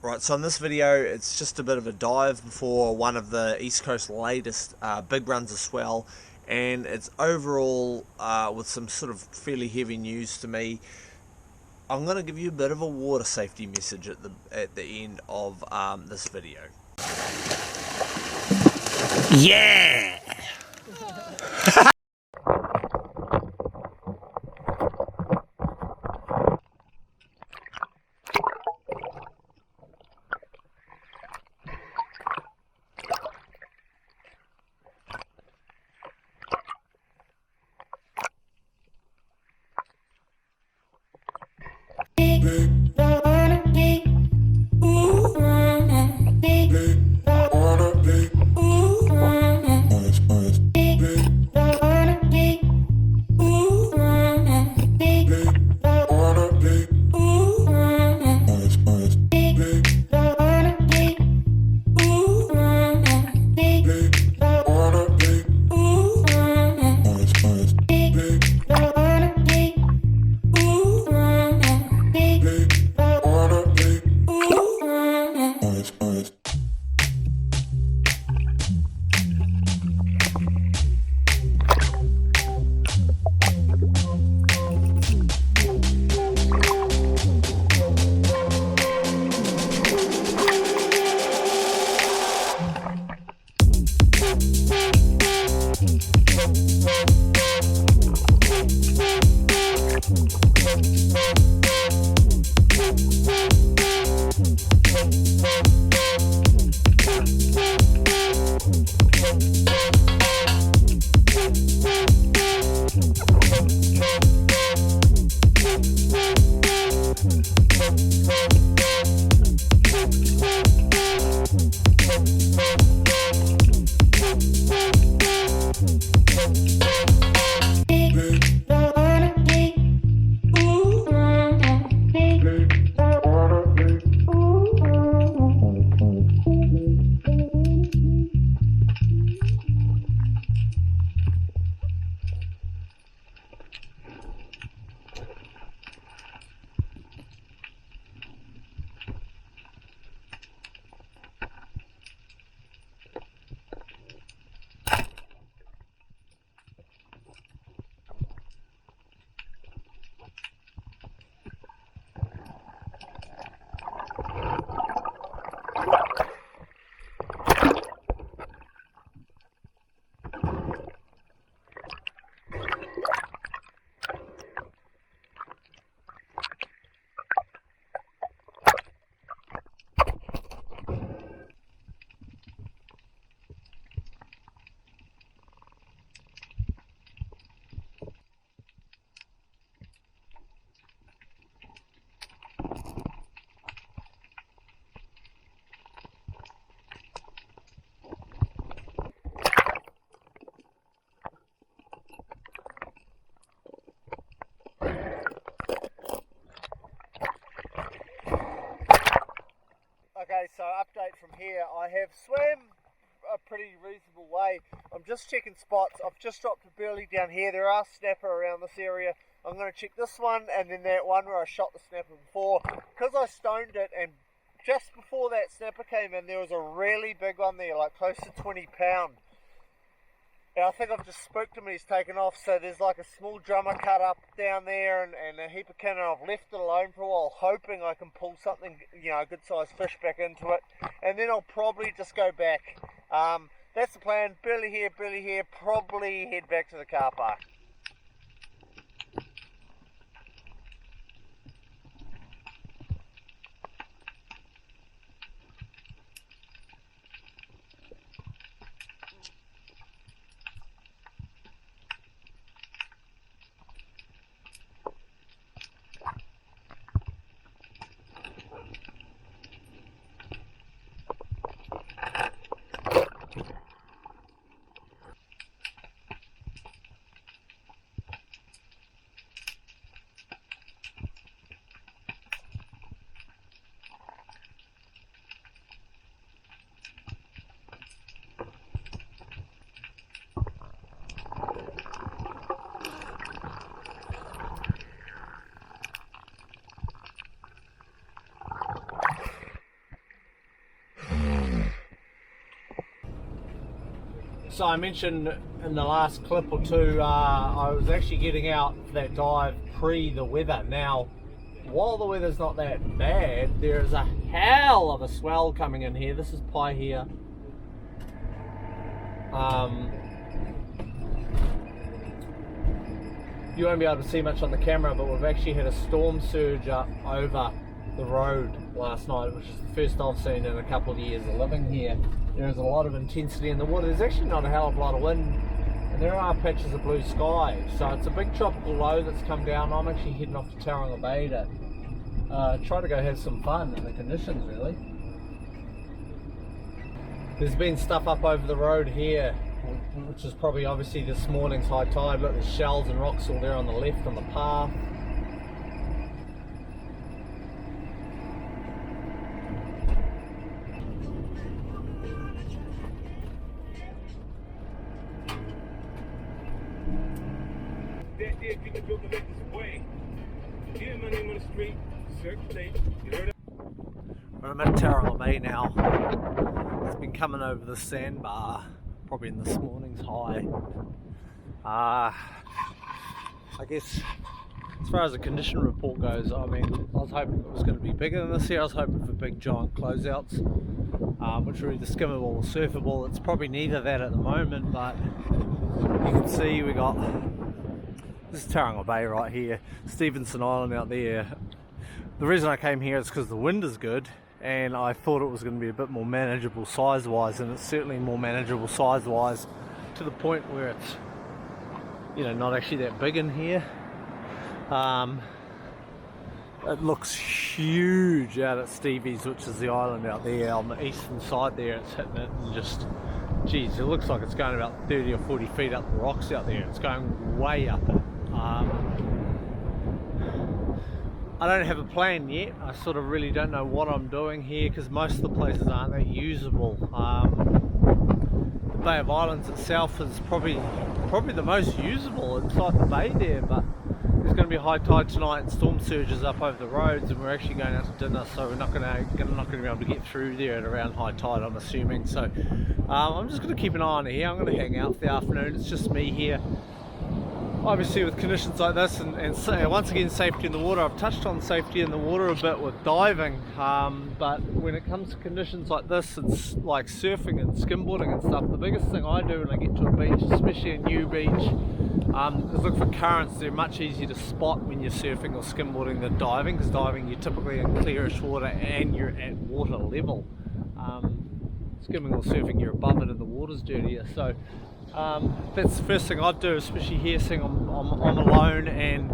Right, so in this video it's just a bit of a dive before one of the East Coast latest big runs of swell, and it's overall with some sort of fairly heavy news to me. I'm going to give you a bit of a water safety message at the end of this video. Yeah! Okay, so update from here. I have swam a pretty reasonable way. I'm just checking spots. I've just dropped a burley down here. There are snapper around this area. I'm going to check this one and then that one where I shot the snapper before. Because I stoned it, and just before that snapper came in, there was a really big one there, like close to 20 pound. And I think I've just spooked him and he's taken off. So there's like a small drummer cut up down there and a heap of kin, and I've left it alone for a while, hoping I can pull something, you know, a good sized fish back into it. And then I'll probably just go back. That's the plan. Burley here, probably head back to the car park. So I mentioned in the last clip or two, I was actually getting out for that dive pre the weather. Now, while the weather's not that bad, there is a hell of a swell coming in here. This is Pi here. You won't be able to see much on the camera, but we've actually had a storm surge up over the road last night, which is the first I've seen in a couple of years of living here. There is a lot of intensity in the water. There's actually not a hell of a lot of wind, and there are patches of blue sky. So it's a big tropical low that's come down. I'm actually heading off to Tauranga Bay to try to go have some fun in the conditions, really. There's been stuff up over the road here, which is probably obviously this morning's high tide. Look, there's shells and rocks all there on the left on the path. I'm at Tauranga Bay now. It's been coming over the sandbar, probably in this morning's high. I guess as far as the condition report goes, I mean, I was hoping it was going to be bigger than this year. I was hoping for big giant closeouts, which were either skimmable or surfable. It's probably neither that at the moment, but you can see we got, this is Tauranga Bay right here, Stevenson Island out there. The reason I came here is because the wind is good, and I thought it was going to be a bit more manageable size wise, and it's certainly more manageable size wise to the point where it's, you know, not actually that big in here. It looks huge out at Stevie's, which is the island out there on the eastern side there. It's hitting it and just, geez, it looks like it's going about 30 or 40 feet up the rocks out there. It's going way up it. I don't have a plan yet. I sort of really don't know what I'm doing here, because most of the places aren't that usable. The Bay of Islands itself is probably the most usable inside the bay there, but there's going to be high tide tonight and storm surges up over the roads, and we're actually going out to dinner, so we're not going to be able to get through there at around high tide, I'm assuming. So I'm just going to keep an eye on it here. I'm going to hang out for the afternoon. It's just me here. Obviously with conditions like this, and once again safety in the water. I've touched on safety in the water a bit with diving, but when it comes to conditions like this, it's like surfing and skimboarding and stuff. The biggest thing I do when I get to a beach, especially a new beach, is look for currents. They're much easier to spot when you're surfing or skimboarding than diving, because diving you're typically in clearish water and you're at water level. Skimming or surfing, you're above it and the water's dirtier. So that's the first thing I'd do, especially here, seeing I'm alone, and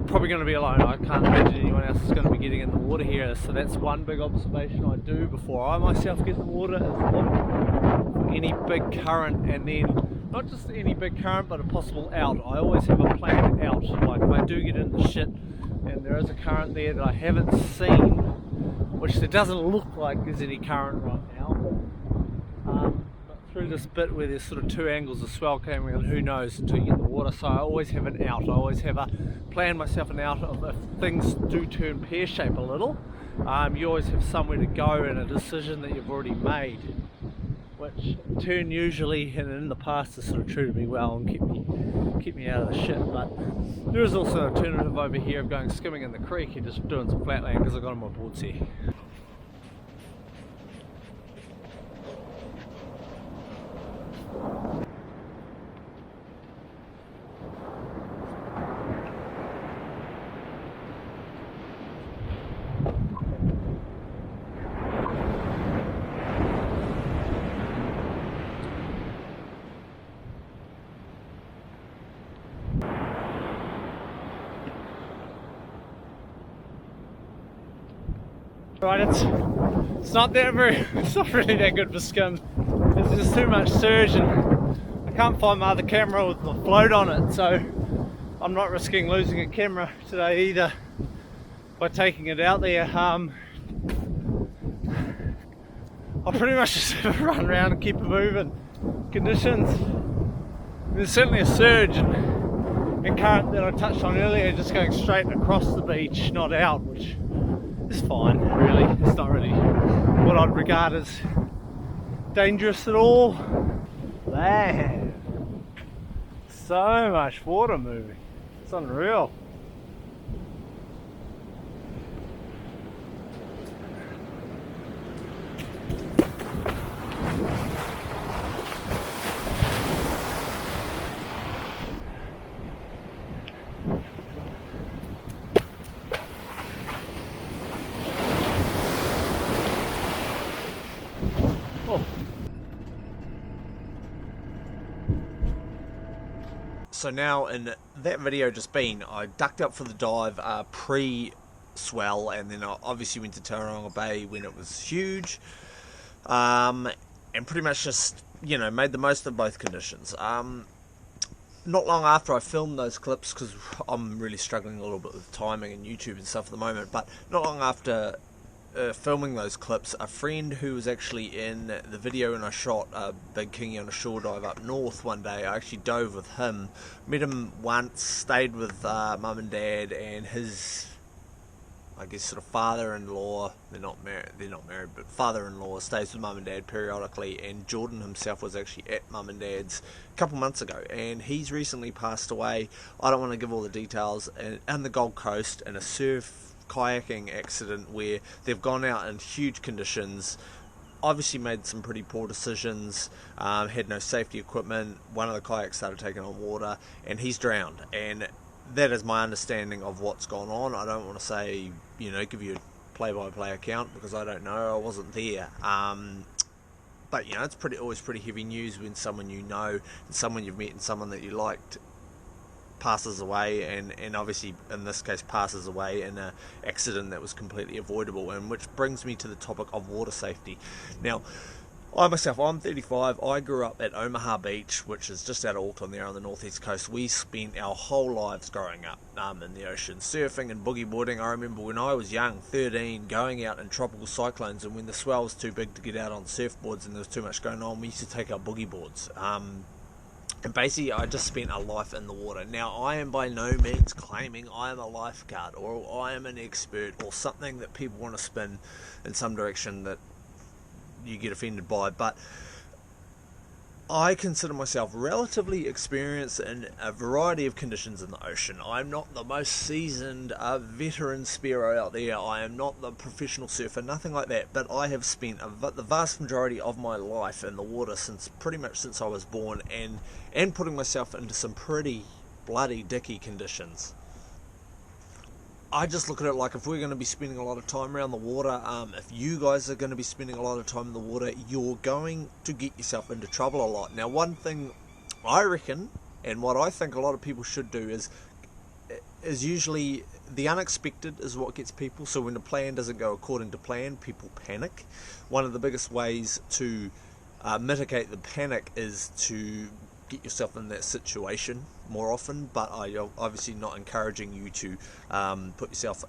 probably going to be alone. I can't imagine anyone else is going to be getting in the water here. So that's one big observation I do before I myself get in the water, is look for any big current, and then not just any big current, but a possible out. I always have a plan out. Like if I do get in the shit and there is a current there that I haven't seen, which there doesn't look like there's any current right now, through this bit where there's sort of two angles of swell coming in, who knows until you get in the water. So I always have an out. I always have plan myself an out of if things do turn pear-shaped a little. You always have somewhere to go and a decision that you've already made, which turn usually, and in the past, has sort of treated me well and keep me out of the shit. But there is also an alternative over here of going skimming in the creek and just doing some flatland, because I've got on my boards here. Right, it's not really that good for skim. There's just too much surge, and I can't find my other camera with my float on it, so I'm not risking losing a camera today either by taking it out there. I'll pretty much just have to run around and keep it moving. Conditions, there's certainly a surge and current that I touched on earlier, just going straight across the beach, not out, which is fine, really. It's not really what I'd regard as dangerous at all. Man, so much water moving. It's unreal. So now in that video just been, I ducked up for the dive pre-swell, and then I obviously went to Tauranga Bay when it was huge, and pretty much just, you know, made the most of both conditions. Not long after I filmed those clips, because I'm really struggling a little bit with timing and YouTube and stuff at the moment, but not long after filming those clips, a friend who was actually in the video and I shot a big kingy on a shore dive up north one day, I actually dove with him, met him once, stayed with mum and dad and his, I guess, sort of father-in-law. They're not married, but father-in-law stays with mum and dad periodically, and Jordan himself was actually at mum and dad's a couple months ago, and he's recently passed away. I don't want to give all the details. On the Gold Coast in a surf kayaking accident where they've gone out in huge conditions, obviously made some pretty poor decisions, had no safety equipment, one of the kayaks started taking on water and he's drowned, and that is my understanding of what's gone on. I don't want to say, you know, give you a play-by-play account because I don't know, I wasn't there, but you know, it's always pretty heavy news when someone you know and someone you've met and someone that you liked passes away, and obviously in this case passes away in an accident that was completely avoidable. And which brings me to the topic of water safety. Now, I'm 35. I grew up at Omaha Beach, which is just out of Auckland there on the northeast coast. We spent our whole lives growing up in the ocean, surfing and boogie boarding. I remember when I was young, 13, going out in tropical cyclones, and when the swell was too big to get out on surfboards and there was too much going on, we used to take our boogie boards. And basically, I just spent a life in the water. Now, I am by no means claiming I am a lifeguard or I am an expert or something that people want to spin in some direction that you get offended by, but I consider myself relatively experienced in a variety of conditions in the ocean. I'm not the most seasoned veteran spearo out there. I am not the professional surfer, nothing like that, but I have spent the vast majority of my life in the water pretty much since I was born, and putting myself into some pretty bloody dicky conditions. I just look at it like, if we're going to be spending a lot of time around the water, if you guys are going to be spending a lot of time in the water, you're going to get yourself into trouble a lot. Now, one thing I reckon, and what I think a lot of people should do, is usually the unexpected is what gets people. So when the plan doesn't go according to plan, people panic. One of the biggest ways to mitigate the panic is to get yourself in that situation more often, but I'm obviously not encouraging you to put yourself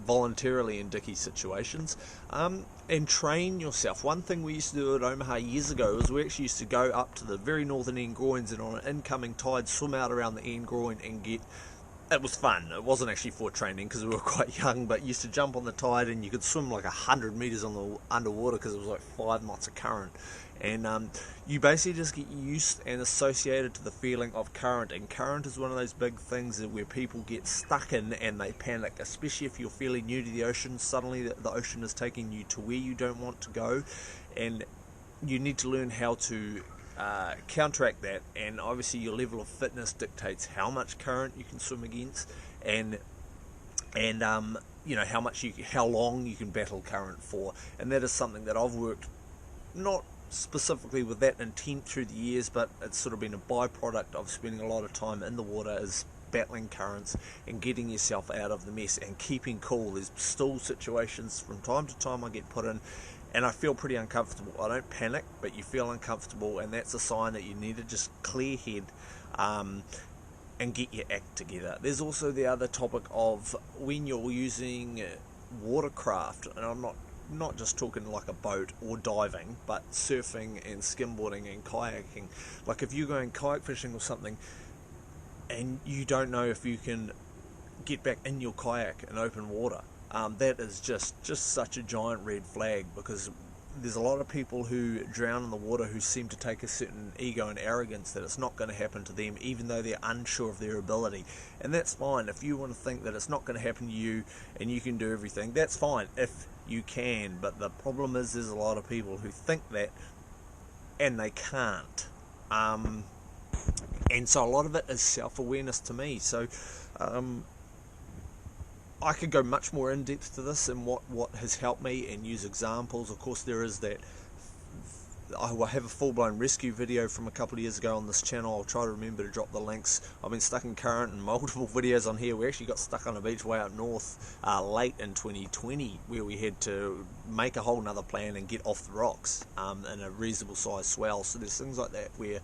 voluntarily in dicky situations, and train yourself. One thing we used to do at Omaha years ago was we actually used to go up to the very northern end groins, and on an incoming tide swim out around the end groin and get, it was fun. It wasn't actually for training because we were quite young, but you used to jump on the tide and you could swim like 100 meters on the underwater because it was like 5 knots of current. And you basically just get used and associated to the feeling of current, and current is one of those big things where people get stuck in and they panic, especially if you're fairly new to the ocean. Suddenly the ocean is taking you to where you don't want to go, and you need to learn how to counteract that. And obviously your level of fitness dictates how much current you can swim against, and you know, how long you can battle current for. And that is something that I've worked, not specifically with that intent through the years, but it's sort of been a byproduct of spending a lot of time in the water, is battling currents and getting yourself out of the mess and keeping cool. There's still situations from time to time I get put in and I feel pretty uncomfortable. I don't panic, but you feel uncomfortable, and that's a sign that you need to just clear head and get your act together. There's also the other topic of when you're using watercraft, and I'm not just talking like a boat or diving, but surfing and skimboarding and kayaking. Like if you're going kayak fishing or something and you don't know if you can get back in your kayak in open water, that is just such a giant red flag, because there's a lot of people who drown in the water who seem to take a certain ego and arrogance that it's not going to happen to them, even though they're unsure of their ability. And that's fine. If you want to think that it's not going to happen to you and you can do everything, that's fine if you can. But the problem is there's a lot of people who think that and they can't. And so a lot of it is self-awareness to me. So I could go much more in depth to this and what has helped me and use examples. Of course, there is that. I will have a full-blown rescue video from a couple of years ago on this channel. I'll try to remember to drop the links. I've been stuck in current and multiple videos on here. We actually got stuck on a beach way up north late in 2020 where we had to make a whole nother plan and get off the rocks in a reasonable size swell. So there's things like that where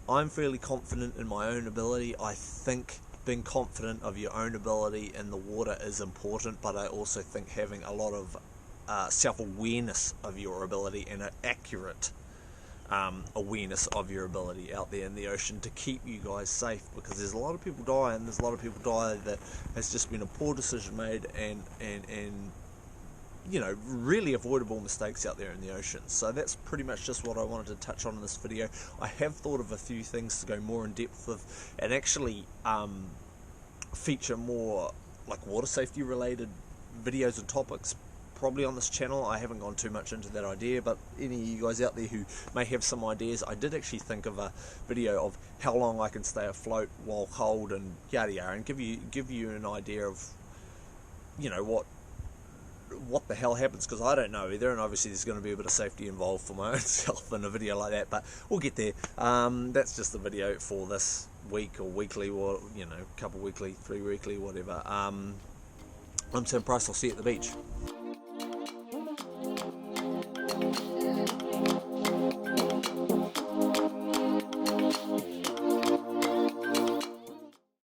I'm fairly confident in my own ability. I think being confident of your own ability in the water is important, but I also think having a lot of self-awareness of your ability and an accurate awareness of your ability out there in the ocean to keep you guys safe, because there's a lot of people die, and there's a lot of people die that has just been a poor decision made and you know, really avoidable mistakes out there in the ocean. So that's pretty much just what I wanted to touch on in this video. I have thought of a few things to go more in depth with and actually feature more like water safety related videos and topics probably on this channel. I haven't gone too much into that idea, but any of you guys out there who may have some ideas, I did actually think of a video of how long I can stay afloat while cold and yada yada, and give you an idea of, you know, what the hell happens, because I don't know either, and obviously there's going to be a bit of safety involved for my own self in a video like that, but we'll get there. That's just the video for this week or weekly, or you know, couple weekly, 3 weekly, whatever. I'm Tim Price. I'll see you at the beach.